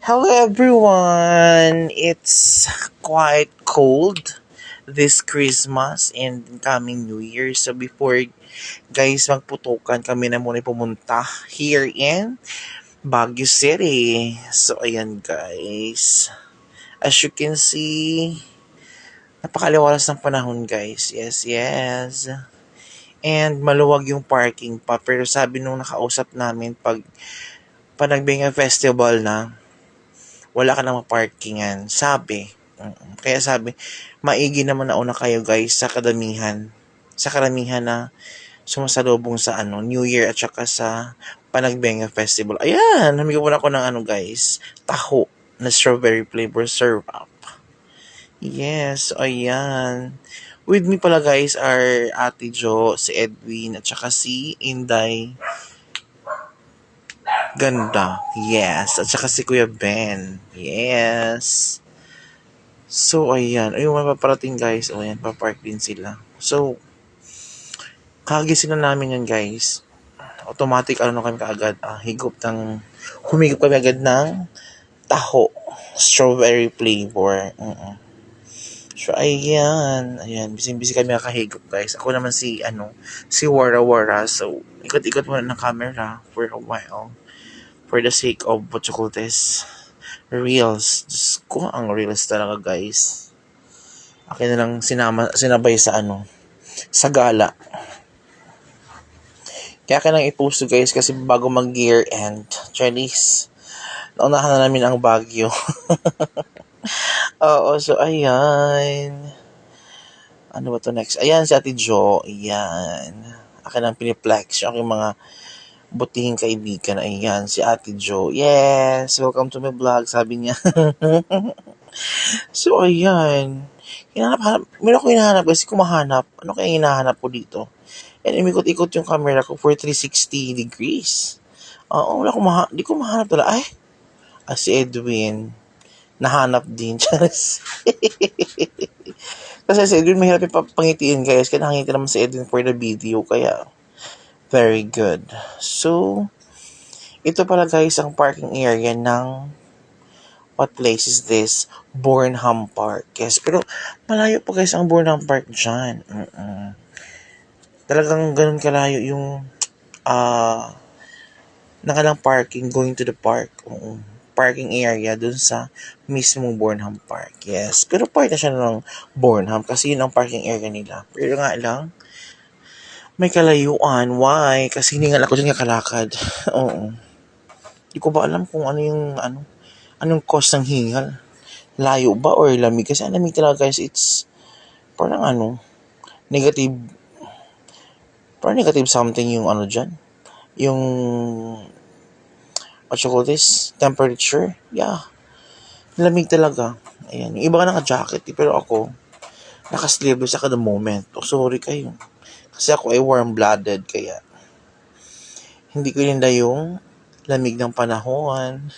Hello everyone! It's quite cold this Christmas and coming New Year. So before guys magputukan kami na muna pumunta here in Baguio City. So ayan guys. As you can see, napakaliwalas ng panahon guys. Yes. And maluwag yung parking pa. Pero sabi nung nakausap namin pag nagbinga festival na, wala ka na maparkingan. Sabi. Kaya sabi, maigi naman na una kayo guys sa kadamihan. Sa karamihan na sumasalubong sa New Year at saka sa Panagbenga Festival. Ayan, namigawin ako ng guys, taho na strawberry flavor syrup. Yes, ayan. With me pala guys are Ate Jo, si Edwin, at saka si Inday Ganda. Yes. At saka si Kuya Ben. Yes. So, ayan. Ayun, mapaparating guys. O, ayan, papark din sila. So, kagising na namin yan guys. Automatic, kami kaagad. Humigop kami agad ng taho. Strawberry flavor. So, ayan. Ayan, busy kami kakahigop guys. Ako naman si Wara. So, ikot-ikot muna ng camera for a while. For the sake of what you call this, reels. Diyos ko, ang reels talaga guys. Akin na lang sinabay sa gala. Kaya akin lang i-post to guys kasi bago mag-year end, Chinese, naunahan na namin ang Baguio. Oo, so ayan. Ano ba to next? Ayan si Ate Jo. Ayan. Akin lang piniplex yung aking mga butihing kaibigan. Ayan, si Ate Jo. Yes, welcome to my vlog, sabi niya. So, ayan. Meron ko hinahanap kasi kumahanap. Ano kaya hinahanap ko dito? And umikot-ikot yung camera ko for 360 degrees. Oo, di ko mahanap talaga. Ay, si Edwin. Nahanap din. Kasi si Edwin mahirap yung pangitiin guys. Kaya nakangiti naman si Edwin for the video. Kaya, very good. So, ito pala guys ang parking area ng what place is this? Bornham Park. Yes, pero malayo pa guys ang Bornham Park dyan. Talagang ganun kalayo yung nakalang parking going to the park. Parking area dun sa mismong Bornham Park. Yes, pero part na siya ng Bornham kasi yun ang parking area nila. Pero nga lang, may kalayuan. Why? Kasi hiningal ako dyan kalakad. Oo. Di ko ba alam kung anong cause ng hingal. Layo ba or lamig? Kasi ang lamig talaga guys, it's parang negative, parang negative something yung dyan. Yung, what you call this? Temperature. Yeah. Lamig talaga. Ayan. Yung iba ka naka-jacket, pero ako, naka-sleeveless ako the moment. Oh, sorry kayo. Kasi ako ay warm-blooded, kaya hindi ko linda yung lamig ng panahon.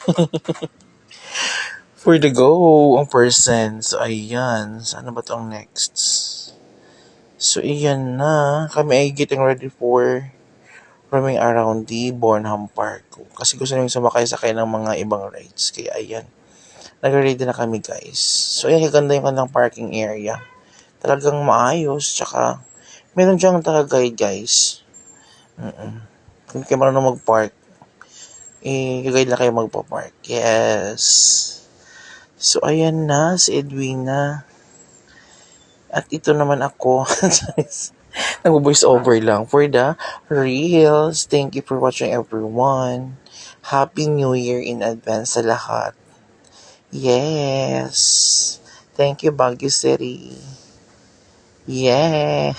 For the go, ang person. So, ayan. Sana ba ito ang next? So, ayan na. Kami ay getting ready for roaming around the Bornham Park. Kasi gusto namin sumakay-sakay ng mga ibang rides. Kaya, ayan. Nag-ready na kami, guys. So, ayan. Ganda yung kanilang parking area. Talagang maayos. Tsaka, meron diyang taga-guide, guys. Kung kayo marunong mag-park, i-guide na kayo magpa-park. Yes. So, ayan na, si Edwina. At ito naman ako. Nag-voice over lang for the reels. Thank you for watching everyone. Happy New Year in advance sa lahat. Yes. Thank you, Baguio City. Yeah.